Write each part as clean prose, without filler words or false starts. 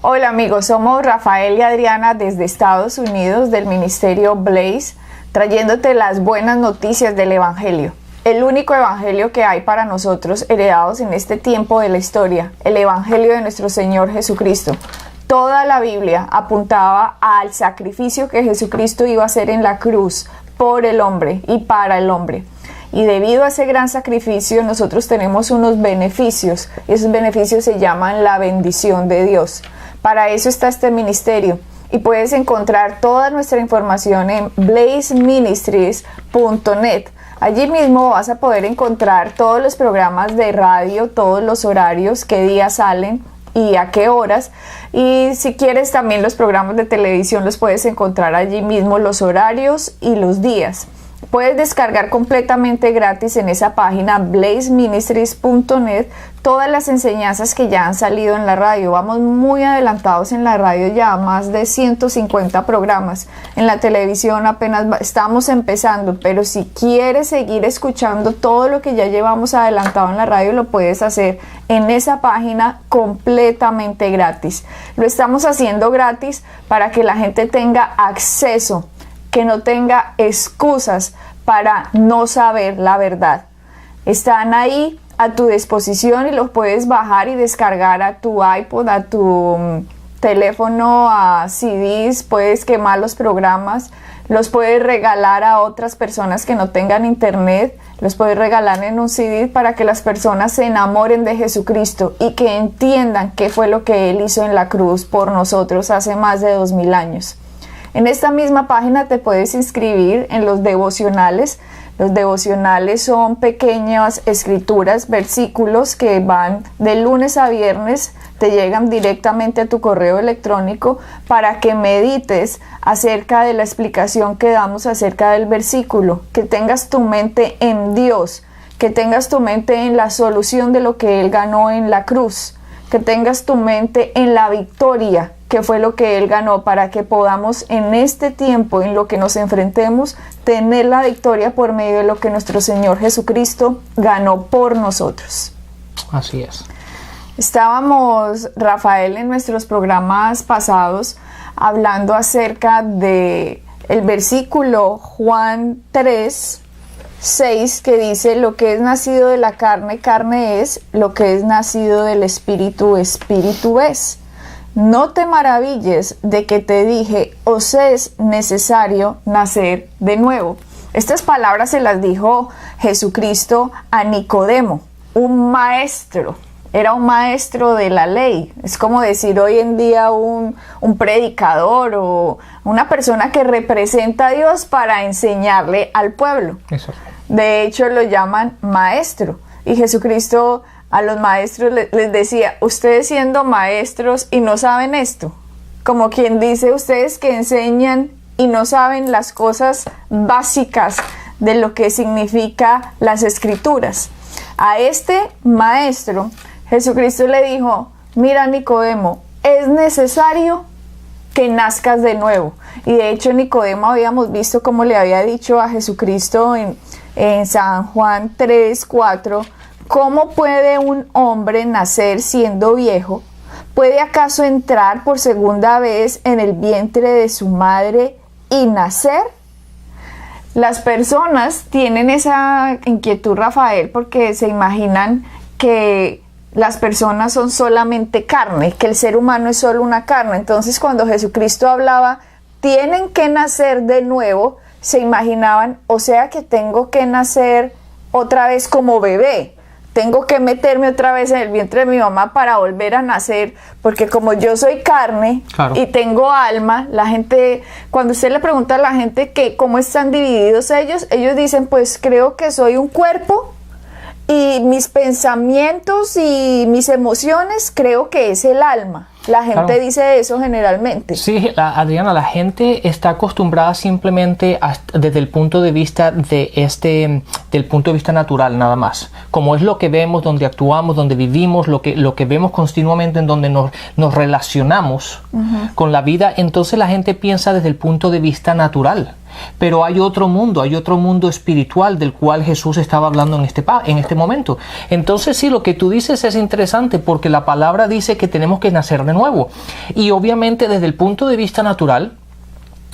Hola amigos, somos Rafael y Adriana desde Estados Unidos del Ministerio Blaze, trayéndote las buenas noticias del Evangelio. El único Evangelio que hay para nosotros heredados en este tiempo de la historia, el Evangelio de nuestro Señor Jesucristo. Toda la Biblia apuntaba al sacrificio que Jesucristo iba a hacer en la cruz por el hombre y para el hombre. Y debido a ese gran sacrificio nosotros tenemos unos beneficios, y esos beneficios se llaman la bendición de Dios. Para eso está este ministerio y puedes encontrar toda nuestra información en blazeministries.net. Allí mismo vas a poder encontrar todos los programas de radio, todos los horarios, qué días salen y a qué horas. Y si quieres también los programas de televisión los puedes encontrar allí mismo, los horarios y los días. Puedes descargar completamente gratis en esa página blazeministries.net todas las enseñanzas que ya han salido en la radio. Vamos muy adelantados en la radio, ya más de 150 programas. En la televisión apenas estamos empezando, pero si quieres seguir escuchando todo lo que ya llevamos adelantado en la radio, lo puedes hacer en esa página completamente gratis. Lo estamos haciendo gratis para que la gente tenga acceso, que no tenga excusas para no saber la verdad. Están ahí a tu disposición y los puedes bajar y descargar a tu iPod, a tu teléfono, a CDs, puedes quemar los programas, los puedes regalar a otras personas que no tengan internet, los puedes regalar en un CD para que las personas se enamoren de Jesucristo y que entiendan qué fue lo que Él hizo en la cruz por nosotros hace más de 2000 años. En esta misma página te puedes inscribir en los devocionales. Los devocionales son pequeñas escrituras, versículos que van de lunes a viernes, te llegan directamente a tu correo electrónico para que medites acerca de la explicación que damos acerca del versículo, que tengas tu mente en Dios, que tengas tu mente en la solución de lo que Él ganó en la cruz, que tengas tu mente en la victoria, que fue lo que Él ganó, para que podamos en este tiempo en lo que nos enfrentemos tener la victoria por medio de lo que nuestro Señor Jesucristo ganó por nosotros. Así es. Estábamos, Rafael, en nuestros programas pasados hablando acerca de el versículo Juan 3:6, que dice: lo que es nacido de la carne, carne es; lo que es nacido del espíritu, espíritu es. No te maravilles de que te dije, os es necesario nacer de nuevo. Estas palabras se las dijo Jesucristo a Nicodemo, un maestro. Era un maestro de la ley. Es como decir hoy en día un predicador o una persona que representa a Dios para enseñarle al pueblo. Eso. De hecho, lo llaman maestro. Y Jesucristo a los maestros les decía: ustedes siendo maestros y no saben esto. Como quien dice, ustedes que enseñan y no saben las cosas básicas de lo que significa las escrituras. A este maestro, Jesucristo le dijo: mira, Nicodemo, es necesario que nazcas de nuevo. Y de hecho Nicodemo habíamos visto cómo le había dicho a Jesucristo en San Juan 3:4, ¿cómo puede un hombre nacer siendo viejo? ¿Puede acaso entrar por segunda vez en el vientre de su madre y nacer? Las personas tienen esa inquietud, Rafael, porque se imaginan que las personas son solamente carne, que el ser humano es solo una carne. Entonces, cuando Jesucristo hablaba, tienen que nacer de nuevo, se imaginaban, o sea que tengo que nacer otra vez como bebé. Tengo que meterme otra vez en el vientre de mi mamá para volver a nacer, porque como yo soy carne, claro, y tengo alma, la gente, cuando usted le pregunta a la gente que cómo están divididos ellos dicen: pues creo que soy un cuerpo y mis pensamientos y mis emociones creo que es el alma. La gente, claro, dice eso generalmente. Sí, Adriana, la gente está acostumbrada simplemente desde el punto de vista del punto de vista natural, nada más. Como es lo que vemos, donde actuamos, donde vivimos, lo que vemos continuamente, en donde nos relacionamos con la vida. Entonces la gente piensa desde el punto de vista natural. pero hay otro mundo espiritual del cual Jesús estaba hablando en este momento. Entonces sí, lo que tú dices es interesante porque la palabra dice que tenemos que nacer de nuevo. Y obviamente desde el punto de vista natural,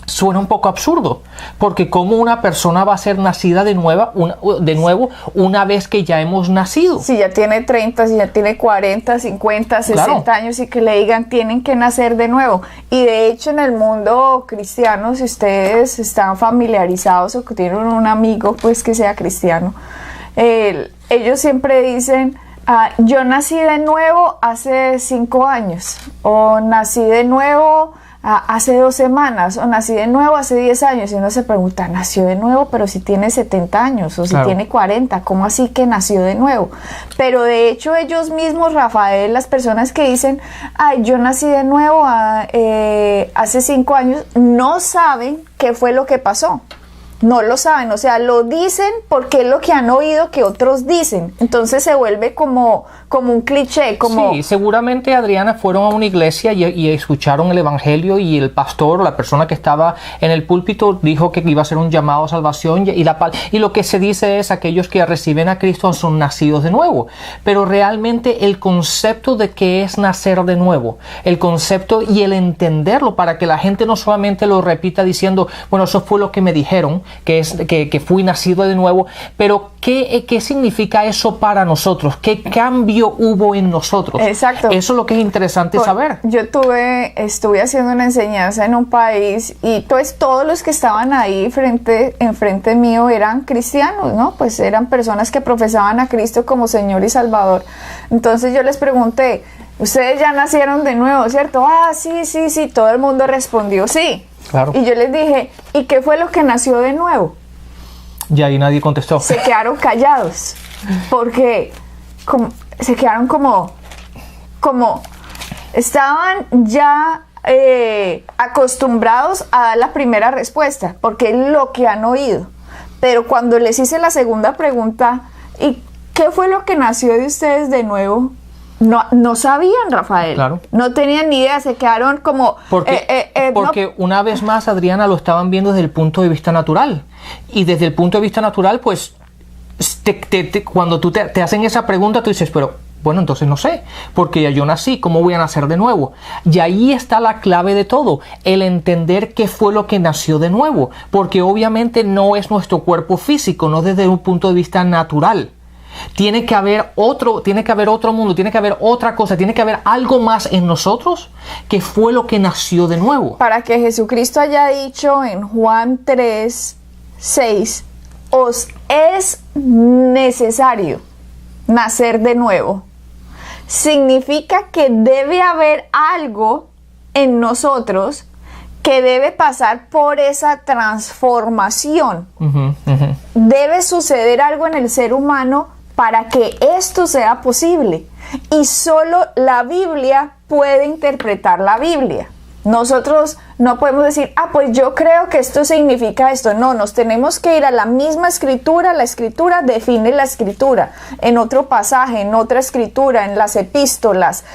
suena un poco absurdo, porque ¿cómo una persona va a ser nacida de nuevo una vez que ya hemos nacido? Si ya tiene 30, si ya tiene 40, 50, 60 años y que le digan tienen que nacer de nuevo. Y de hecho en el mundo cristiano, si ustedes están familiarizados o que tienen un amigo pues que sea cristiano, ellos siempre dicen yo nací de nuevo hace 5 años o nací de nuevo hace 2 semanas o nací de nuevo hace 10 años y uno se pregunta, nació de nuevo pero si tiene 70 años o si tiene 40, ¿cómo así que nació de nuevo? Pero de hecho ellos mismos, Rafael, las personas que dicen yo nací de nuevo hace 5 años, no saben qué fue lo que pasó. No lo saben, o sea, lo dicen porque es lo que han oído que otros dicen. Entonces se vuelve como un cliché, como... Sí, seguramente, Adriana, fueron a una iglesia y escucharon el evangelio y el pastor, la persona que estaba en el púlpito, dijo que iba a ser un llamado a salvación y lo que se dice es aquellos que reciben a Cristo son nacidos de nuevo. Pero realmente el concepto de qué es nacer de nuevo, el concepto y el entenderlo para que la gente no solamente lo repita diciendo, bueno, eso fue lo que me dijeron, que fui nacido de nuevo, pero ¿qué significa eso para nosotros? ¿Qué cambio hubo en nosotros? Exacto. Eso es lo que es interesante saber. Yo estuve haciendo una enseñanza en un país y pues todos los que estaban ahí enfrente mío eran cristianos, ¿no? Pues eran personas que profesaban a Cristo como Señor y Salvador. Entonces yo les pregunté, ustedes ya nacieron de nuevo, ¿cierto? Sí, todo el mundo respondió sí. Claro. Y yo les dije, ¿y qué fue lo que nació de nuevo? Y ahí nadie contestó. Se quedaron callados, porque se quedaron como estaban ya acostumbrados a dar la primera respuesta, porque es lo que han oído. Pero cuando les hice la segunda pregunta, ¿y qué fue lo que nació de ustedes de nuevo? No sabían, Rafael. Claro. No tenían ni idea, se quedaron como... Porque una vez más, Adriana, lo estaban viendo desde el punto de vista natural. Y desde el punto de vista natural, pues, cuando tú te hacen esa pregunta, tú dices, pero, bueno, entonces no sé, porque ya yo nací, ¿cómo voy a nacer de nuevo? Y ahí está la clave de todo, el entender qué fue lo que nació de nuevo. Porque obviamente no es nuestro cuerpo físico, no desde un punto de vista natural. Tiene que haber otro mundo, tiene que haber otra cosa, tiene que haber algo más en nosotros que fue lo que nació de nuevo. Para que Jesucristo haya dicho en Juan 3:6, os es necesario nacer de nuevo, significa que debe haber algo en nosotros que debe pasar por esa transformación. Debe suceder algo en el ser humano para que esto sea posible. Y solo la Biblia puede interpretar la Biblia. Nosotros no podemos decir, pues yo creo que esto significa esto. No, nos tenemos que ir a la misma escritura. La escritura define la escritura. En otro pasaje, en otra escritura, en las epístolas.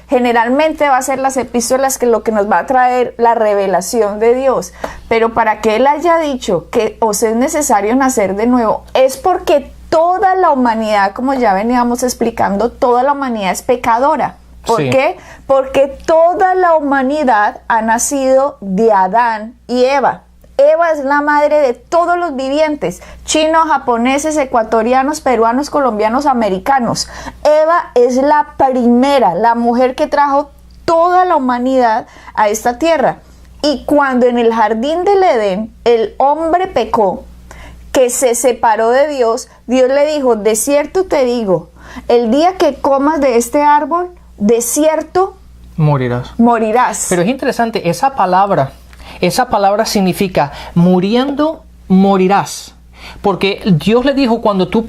Generalmente va a ser las epístolas que lo que nos va a traer la revelación de Dios. Pero para que Él haya dicho que os es necesario nacer de nuevo, es porque toda la humanidad, como ya veníamos explicando, toda la humanidad es pecadora. ¿Por qué? Porque toda la humanidad ha nacido de Adán y Eva. Eva es la madre de todos los vivientes, chinos, japoneses, ecuatorianos, peruanos, colombianos, americanos. Eva es la primera, la mujer que trajo toda la humanidad a esta tierra. Y cuando en el jardín del Edén el hombre pecó, que se separó de Dios, Dios le dijo, de cierto te digo, el día que comas de este árbol, de cierto morirás. Pero es interesante, esa palabra significa muriendo, morirás. Porque Dios le dijo, cuando tú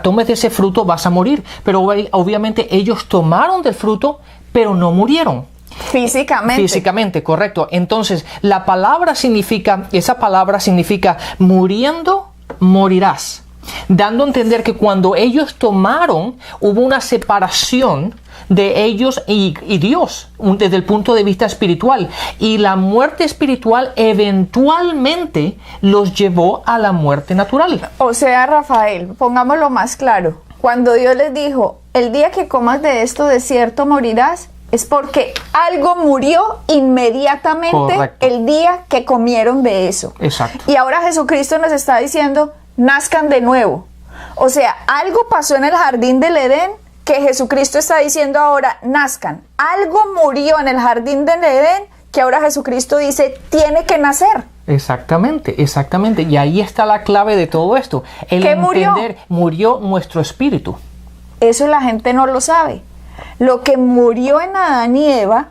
tomes de ese fruto vas a morir. Pero obviamente ellos tomaron del fruto, pero no murieron. Físicamente, correcto. Entonces, esa palabra significa muriendo, morirás. dando a entender que cuando ellos tomaron, hubo una separación de ellos y Dios desde el punto de vista espiritual, y la muerte espiritual eventualmente los llevó a la muerte natural. O sea, Rafael, pongámoslo más claro, cuando Dios les dijo, el día que comas de esto de cierto morirás, es porque algo murió inmediatamente. Correcto. El día que comieron de eso. Exacto. Y ahora Jesucristo nos está diciendo, nazcan de nuevo. O sea, algo pasó en el jardín del Edén que Jesucristo está diciendo ahora, nazcan. Algo murió en el jardín del Edén que ahora Jesucristo dice, tiene que nacer. Exactamente, exactamente. Y ahí está la clave de todo esto. ¿Qué murió? Murió nuestro espíritu. Eso la gente no lo sabe. Lo que murió en Adán y Eva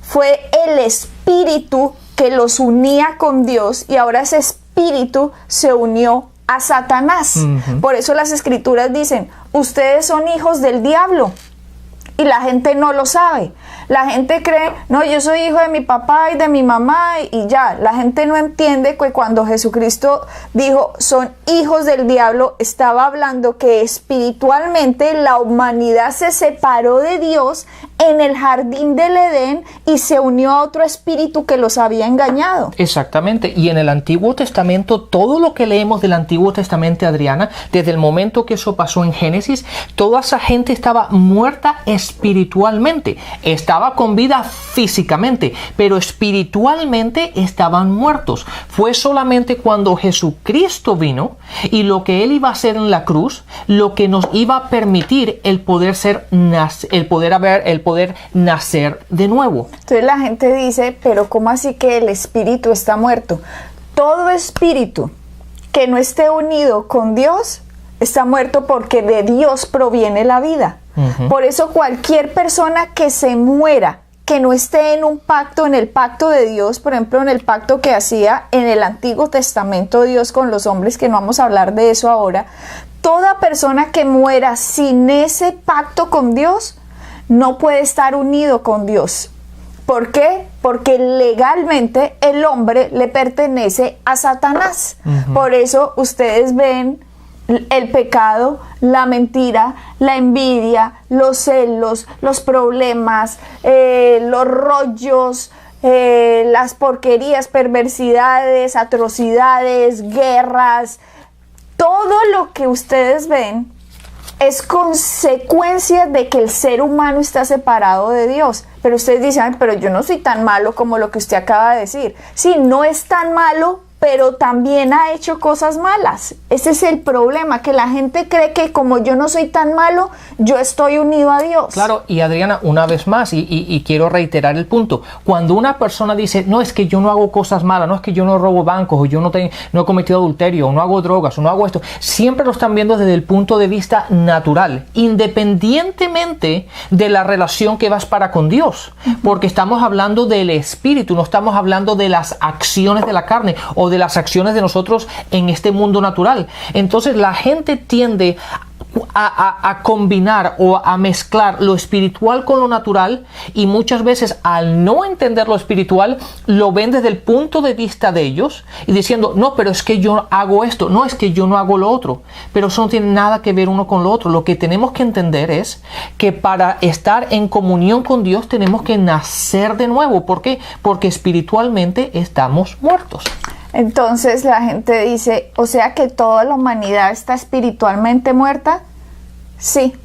fue el espíritu que los unía con Dios, y ahora ese espíritu se unió a Satanás. Por eso las escrituras dicen, ustedes son hijos del diablo, y la gente no lo sabe. La gente cree, no, yo soy hijo de mi papá y de mi mamá y ya. La gente no entiende que cuando Jesucristo dijo, son hijos del diablo, estaba hablando que espiritualmente la humanidad se separó de Dios en el jardín del Edén y se unió a otro espíritu que los había engañado. Exactamente. Y en el Antiguo Testamento, todo lo que leemos del Antiguo Testamento, Adriana, desde el momento que eso pasó en Génesis, toda esa gente estaba muerta espiritualmente. Estaba con vida físicamente, pero espiritualmente estaban muertos. Fue solamente cuando Jesucristo vino y lo que Él iba a hacer en la cruz, lo que nos iba a permitir el poder nacer de nuevo. Entonces la gente dice, pero ¿cómo así que el espíritu está muerto? Todo espíritu que no esté unido con Dios está muerto, porque de Dios proviene la vida. Por eso cualquier persona que se muera, que no esté en un pacto, en el pacto de Dios, por ejemplo en el pacto que hacía en el Antiguo Testamento Dios con los hombres, que no vamos a hablar de eso ahora, toda persona que muera sin ese pacto con Dios no puede estar unido con Dios. ¿Por qué? Porque legalmente el hombre le pertenece a Satanás. Por eso ustedes ven el pecado, la mentira, la envidia, los celos, los problemas, los rollos, las porquerías, perversidades, atrocidades, guerras. Todo lo que ustedes ven es consecuencia de que el ser humano está separado de Dios. Pero ustedes dicen, ay, pero yo no soy tan malo como lo que usted acaba de decir. Sí, no es tan malo, pero también ha hecho cosas malas. Ese es el problema, que la gente cree que como yo no soy tan malo, yo estoy unido a Dios. Claro, y Adriana, una vez más, y quiero reiterar el punto, cuando una persona dice, no, es que yo no hago cosas malas, no es que yo no robo bancos, o yo no he cometido adulterio, o no hago drogas, o no hago esto, siempre lo están viendo desde el punto de vista natural, independientemente de la relación que vas para con Dios, porque estamos hablando del espíritu, no estamos hablando de las acciones de la carne, o de las acciones de nosotros en este mundo natural. Entonces la gente tiende a combinar o a mezclar lo espiritual con lo natural, y muchas veces al no entender lo espiritual lo ven desde el punto de vista de ellos y diciendo, no, pero es que yo hago esto, no, es que yo no hago lo otro, pero eso no tiene nada que ver uno con lo otro. Lo que tenemos que entender es que para estar en comunión con Dios tenemos que nacer de nuevo. ¿Por qué? Porque espiritualmente estamos muertos. Entonces la gente dice, o sea que toda la humanidad está espiritualmente muerta. Sí,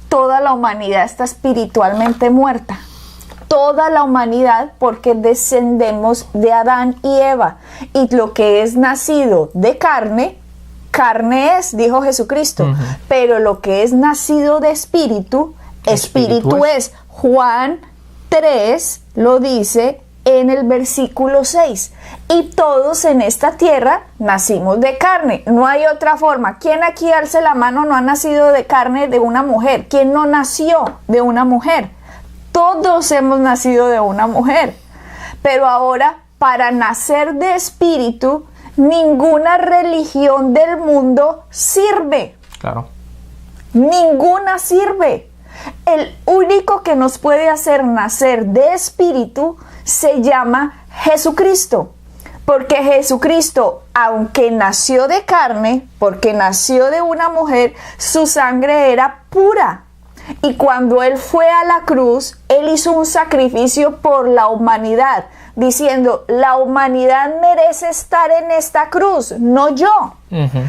toda la humanidad está espiritualmente muerta. Toda la humanidad, porque descendemos de Adán y Eva. Y lo que es nacido de carne, carne es, dijo Jesucristo. Pero lo que es nacido de espíritu, espíritu es. Juan 3 lo dice en el versículo 6, y todos en esta tierra nacimos de carne. No hay otra forma. ¿Quién aquí alce la mano no ha nacido de carne de una mujer? ¿Quién no nació de una mujer? Todos hemos nacido de una mujer. Pero ahora, para nacer de espíritu, ninguna religión del mundo sirve. Claro. Ninguna sirve. El único que nos puede hacer nacer de espíritu se llama Jesucristo. Porque Jesucristo, aunque nació de carne, porque nació de una mujer, su sangre era pura. Y cuando Él fue a la cruz, Él hizo un sacrificio por la humanidad, diciendo, la humanidad merece estar en esta cruz, no yo.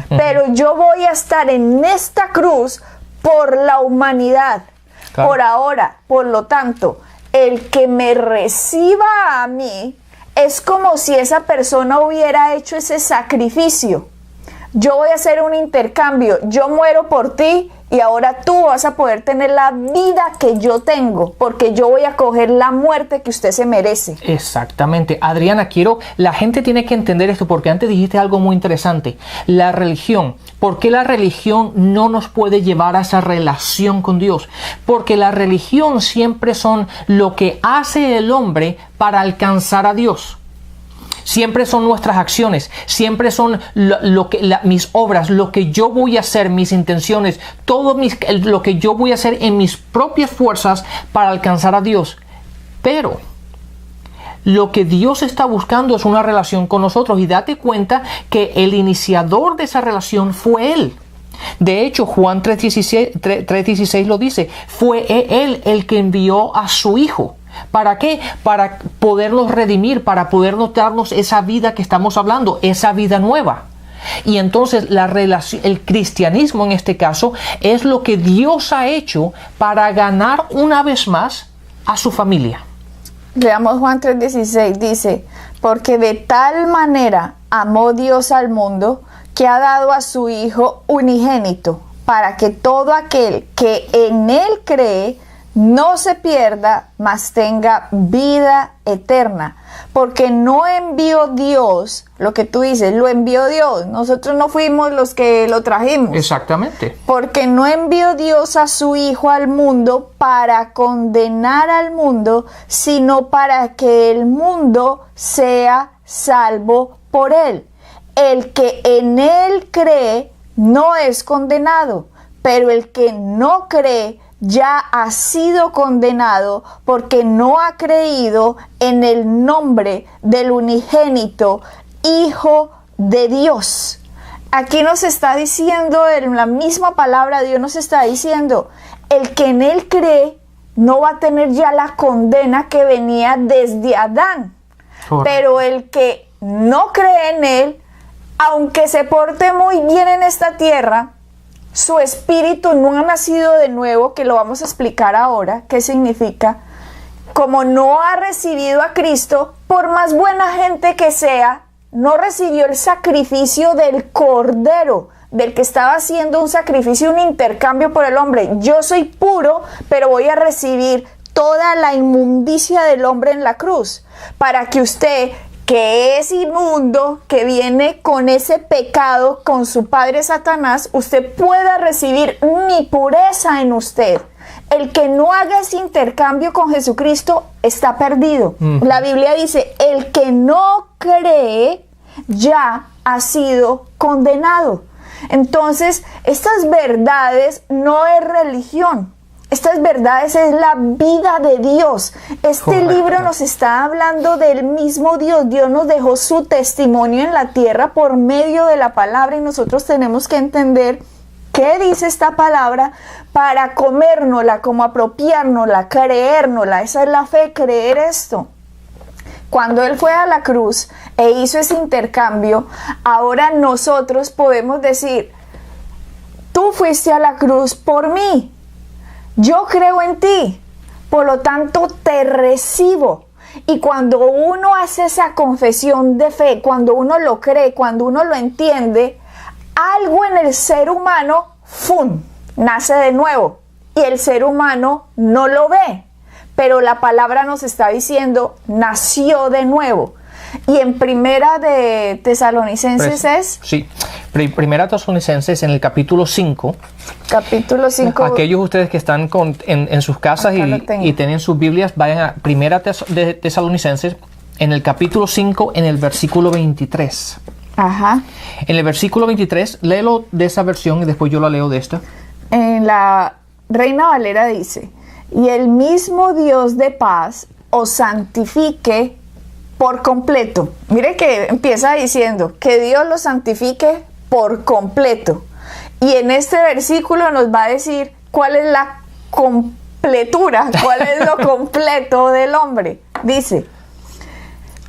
Pero yo voy a estar en esta cruz por la humanidad, claro, por ahora. Por lo tanto, el que me reciba a mí, es como si esa persona hubiera hecho ese sacrificio. Yo voy a hacer un intercambio, yo muero por ti y ahora tú vas a poder tener la vida que yo tengo, porque yo voy a coger la muerte que usted se merece. Exactamente. Adriana, la gente tiene que entender esto, porque antes dijiste algo muy interesante. La religión. ¿Por qué la religión no nos puede llevar a esa relación con Dios? Porque la religión siempre son lo que hace el hombre para alcanzar a Dios. Siempre son nuestras acciones, siempre son mis obras, lo que yo voy a hacer, mis intenciones, lo que yo voy a hacer en mis propias fuerzas para alcanzar a Dios. Pero lo que Dios está buscando es una relación con nosotros, y date cuenta que el iniciador de esa relación fue Él. De hecho, Juan 3:16 lo dice, fue Él el que envió a su Hijo. ¿Para qué? Para podernos redimir, para podernos darnos esa vida que estamos hablando, esa vida nueva. Y entonces el cristianismo en este caso es lo que Dios ha hecho para ganar una vez más a su familia. Veamos Juan 3:16, dice, porque de tal manera amó Dios al mundo que ha dado a su Hijo unigénito, para que todo aquel que en Él cree no se pierda, mas tenga vida eterna. Porque no envió Dios, lo que tú dices, lo envió Dios. Nosotros no fuimos los que lo trajimos. Exactamente. Porque no envió Dios a su Hijo al mundo para condenar al mundo, sino para que el mundo sea salvo por Él. El que en Él cree no es condenado, pero el que no cree ya ha sido condenado porque no ha creído en el nombre del unigénito Hijo de Dios. Aquí nos está diciendo, en la misma palabra, Dios nos está diciendo, el que en Él cree no va a tener ya la condena que venía desde Adán. Pero el que no cree en Él, aunque se porte muy bien en esta tierra, su espíritu no ha nacido de nuevo, que lo vamos a explicar ahora, qué significa. Como no ha recibido a Cristo, por más buena gente que sea, no recibió el sacrificio del Cordero, del que estaba haciendo un sacrificio, un intercambio por el hombre. Yo soy puro, pero voy a recibir toda la inmundicia del hombre en la cruz, para que usted, que es inmundo, que viene con ese pecado, con su padre Satanás, usted pueda recibir mi pureza en usted. El que no haga ese intercambio con Jesucristo está perdido. La Biblia dice, el que no cree ya ha sido condenado. Entonces, estas verdades no es religión. Estas verdades es la vida de Dios. Correcto. Libro nos está hablando del mismo Dios. Dios nos dejó su testimonio en la tierra por medio de la palabra, y nosotros tenemos que entender qué dice esta palabra para comérnosla, como apropiárnosla, creérnosla. Esa es la fe, creer esto. Cuando Él fue a la cruz e hizo ese intercambio, ahora nosotros podemos decir, tú fuiste a la cruz por mí. Yo creo en ti, por lo tanto te recibo. Y cuando uno hace esa confesión de fe, cuando uno lo cree, cuando uno lo entiende, algo en el ser humano, ¡fum!, nace de nuevo. Y el ser humano no lo ve, pero la palabra nos está diciendo, nació de nuevo. Y en Primera de Tesalonicenses es... Sí, Primera Tesalonicenses en el capítulo 5. Capítulo 5. Aquellos ustedes que están en sus casas y tienen sus Biblias, vayan a Primera de Tesalonicenses en el capítulo 5, en el versículo 23. Ajá. En el versículo 23, léelo de esa versión y después yo la leo de esta. En la Reina Valera dice, y el mismo Dios de paz os santifique por completo. Mire que empieza diciendo que Dios lo santifique por completo. Y en este versículo nos va a decir cuál es la completura, cuál es lo completo del hombre. Dice,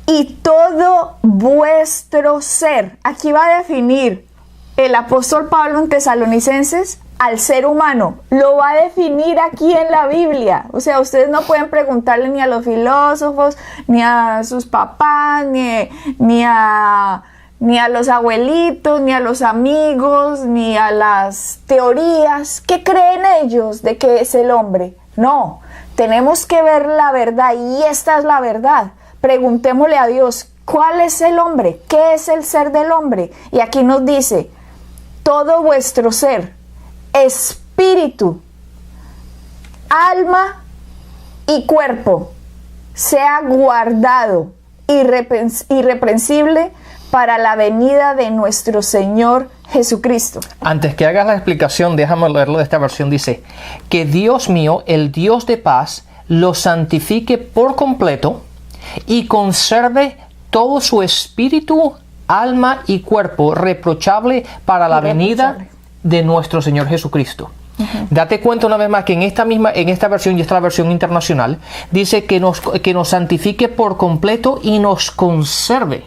y todo vuestro ser. Aquí va a definir el apóstol Pablo en Tesalonicenses al ser humano. Lo va a definir aquí en la Biblia. O sea, ustedes no pueden preguntarle ni a los filósofos, ni a sus papás, ni a los abuelitos, ni a los amigos, ni a las teorías. ¿Qué creen ellos de qué es el hombre? No, tenemos que ver la verdad y esta es la verdad. Preguntémosle a Dios, ¿cuál es el hombre? ¿Qué es el ser del hombre? Y aquí nos dice, todo vuestro ser, espíritu, alma y cuerpo, sea guardado irreprensible para la venida de nuestro Señor Jesucristo. Antes que hagas la explicación, déjame leerlo de esta versión. Dice, que Dios mío, el Dios de paz, lo santifique por completo y conserve todo su espíritu, alma y cuerpo reprochable para la venida de nuestro Señor Jesucristo. Date cuenta una vez más que en esta versión, y esta es la versión internacional, dice que nos santifique por completo y nos conserve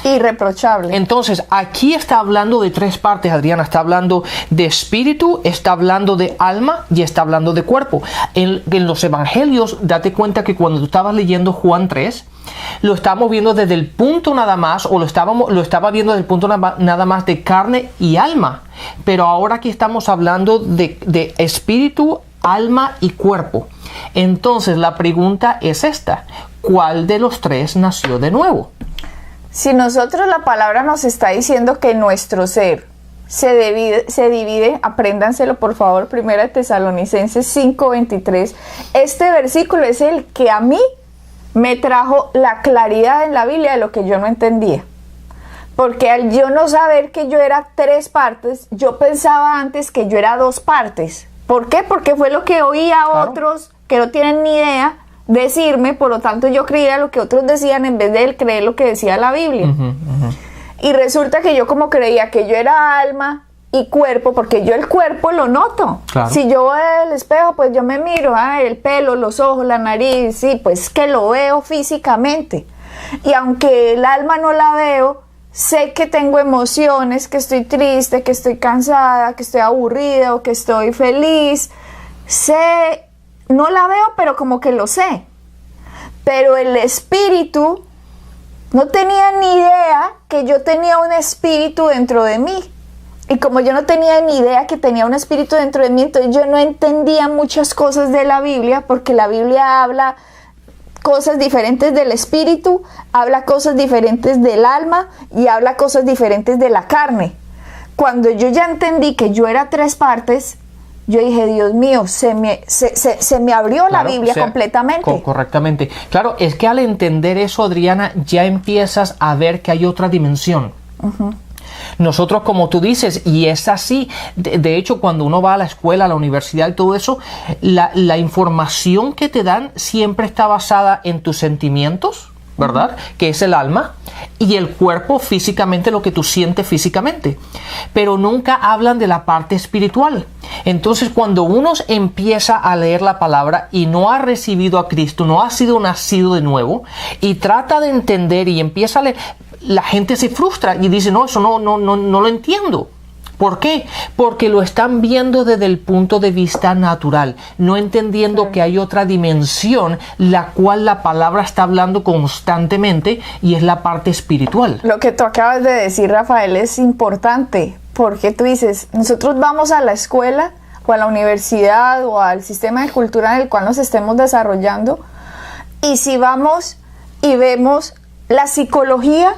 irreprochable. Entonces, aquí está hablando de tres partes, Adriana. Está hablando de espíritu, está hablando de alma y está hablando de cuerpo. En los evangelios, date cuenta que cuando tú estabas leyendo Juan 3, lo estábamos viendo desde el punto nada más, o lo estaba viendo desde el punto nada más de carne y alma. Pero ahora aquí estamos hablando de espíritu, alma y cuerpo. Entonces, la pregunta es esta: ¿cuál de los tres nació de nuevo? Si nosotros, la palabra nos está diciendo que nuestro ser se divide, apréndanselo por favor, 1 Tesalonicenses 5:23. Este versículo es el que a mí me trajo la claridad en la Biblia de lo que yo no entendía. Porque al yo no saber que yo era tres partes, yo pensaba antes que yo era dos partes. ¿Por qué? Porque fue lo que oía a otros que no tienen ni idea decirme, por lo tanto yo creía lo que otros decían en vez de creer lo que decía la Biblia. Y resulta que yo como creía que yo era alma y cuerpo, porque yo el cuerpo lo noto. Claro. Si yo voy al espejo, pues yo me miro, el pelo, los ojos, la nariz, sí, pues que lo veo físicamente. Y aunque el alma no la veo, sé que tengo emociones, que estoy triste, que estoy cansada, que estoy aburrida o que estoy feliz. No la veo, pero como que lo sé. Pero el espíritu, no tenía ni idea que yo tenía un espíritu dentro de mí. Y como yo no tenía ni idea que tenía un espíritu dentro de mí, entonces yo no entendía muchas cosas de la Biblia, porque la Biblia habla cosas diferentes del espíritu, habla cosas diferentes del alma y habla cosas diferentes de la carne. Cuando yo ya entendí que yo era tres partes, yo dije, Dios mío, se me abrió la Biblia completamente. Correctamente. Claro, es que al entender eso, Adriana, ya empiezas a ver que hay otra dimensión. Nosotros, como tú dices, y es así, de hecho, cuando uno va a la escuela, a la universidad y todo eso, la información que te dan siempre está basada en tus sentimientos, ¿verdad? Que es el alma, y el cuerpo físicamente, lo que tú sientes físicamente, pero nunca hablan de la parte espiritual. Entonces, cuando uno empieza a leer la palabra y no ha recibido a Cristo, no ha sido nacido de nuevo, y trata de entender y empieza a leer, la gente se frustra y dice, no, eso no lo entiendo. ¿Por qué? Porque lo están viendo desde el punto de vista natural, no entendiendo que hay otra dimensión, la cual la palabra está hablando constantemente, y es la parte espiritual. Lo que tú acabas de decir, Rafael, es importante, porque tú dices, nosotros vamos a la escuela o a la universidad o al sistema de cultura en el cual nos estemos desarrollando, y si vamos y vemos, la psicología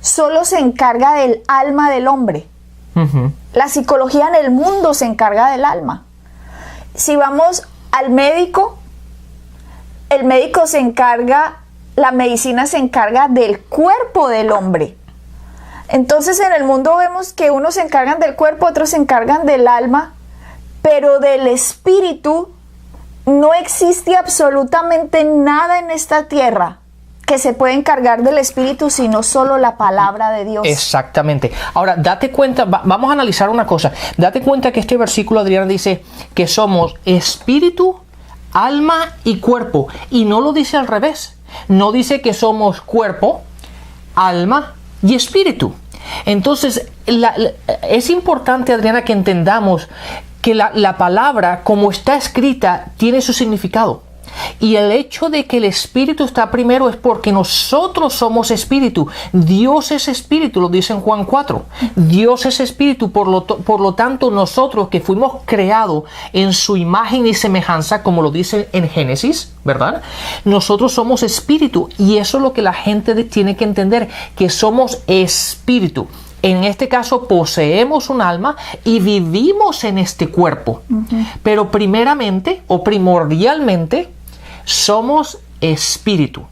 solo se encarga del alma del hombre. La psicología en el mundo se encarga del alma. Si vamos al médico, el médico se encarga, la medicina se encarga del cuerpo del hombre. Entonces en el mundo vemos que unos se encargan del cuerpo, otros se encargan del alma, pero del espíritu no existe absolutamente nada en esta tierra que se puede encargar del espíritu, sino solo la palabra de Dios. Exactamente. Ahora, date cuenta, vamos a analizar una cosa. Date cuenta que este versículo, Adriana, dice que somos espíritu, alma y cuerpo. Y no lo dice al revés. No dice que somos cuerpo, alma y espíritu. Entonces, es importante, Adriana, que entendamos que la palabra, como está escrita, tiene su significado. Y el hecho de que el espíritu está primero es porque nosotros somos espíritu. Dios es espíritu, lo dice en Juan 4. Dios es espíritu, por lo tanto nosotros que fuimos creados en su imagen y semejanza, como lo dice en Génesis, ¿verdad? Nosotros somos espíritu, y eso es lo que la gente tiene que entender, que somos espíritu. En este caso poseemos un alma y vivimos en este cuerpo. Pero primeramente o primordialmente somos espíritu.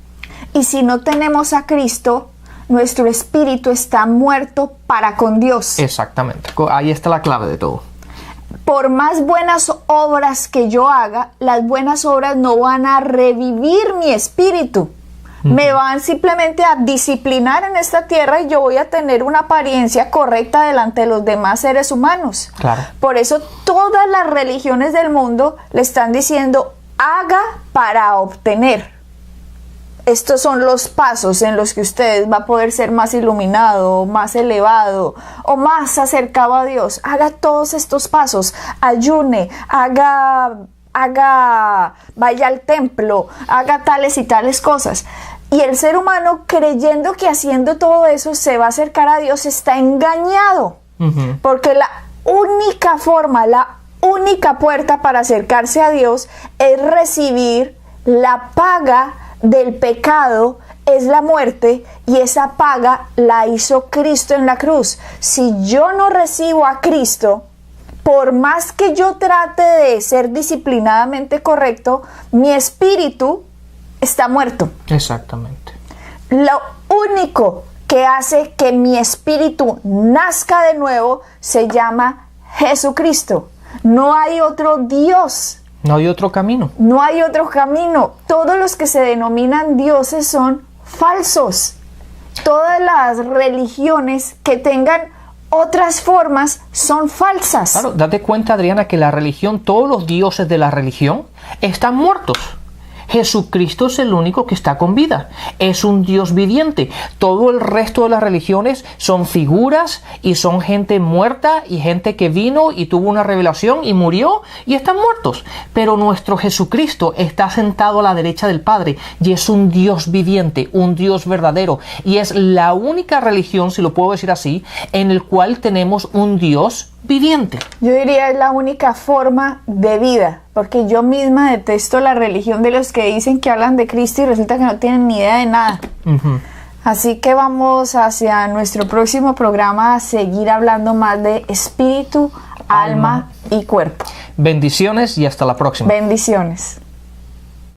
Y si no tenemos a Cristo, nuestro espíritu está muerto para con Dios. Exactamente. Ahí está la clave de todo. Por más buenas obras que yo haga, las buenas obras no van a revivir mi espíritu. Me van simplemente a disciplinar en esta tierra y yo voy a tener una apariencia correcta delante de los demás seres humanos. Claro. Por eso todas las religiones del mundo le están diciendo, haga para obtener. Estos son los pasos en los que usted va a poder ser más iluminado, más elevado o más acercado a Dios. Haga todos estos pasos, ayune, vaya al templo, haga tales y tales cosas. Y el ser humano, creyendo que haciendo todo eso se va a acercar a Dios, está engañado. Porque la única forma, la única puerta para acercarse a Dios es recibir la paga del pecado, es la muerte, y esa paga la hizo Cristo en la cruz. Si yo no recibo a Cristo, por más que yo trate de ser disciplinadamente correcto, mi espíritu está muerto. Exactamente. Lo único que hace que mi espíritu nazca de nuevo se llama Jesucristo. No hay otro Dios. No hay otro camino. No hay otro camino. Todos los que se denominan dioses son falsos. Todas las religiones que tengan otras formas son falsas. Claro, date cuenta, Adriana, que la religión, todos los dioses de la religión están muertos. Jesucristo es el único que está con vida. Es un Dios viviente. Todo el resto de las religiones son figuras y son gente muerta y gente que vino y tuvo una revelación y murió y están muertos. Pero nuestro Jesucristo está sentado a la derecha del Padre y es un Dios viviente, un Dios verdadero. Y es la única religión, si lo puedo decir así, en el cual tenemos un Dios viviente. Yo diría es la única forma de vida, porque yo misma detesto la religión de los que dicen que hablan de Cristo y resulta que no tienen ni idea de nada. Así que vamos hacia nuestro próximo programa a seguir hablando más de espíritu, alma y cuerpo. Bendiciones y hasta la próxima. Bendiciones.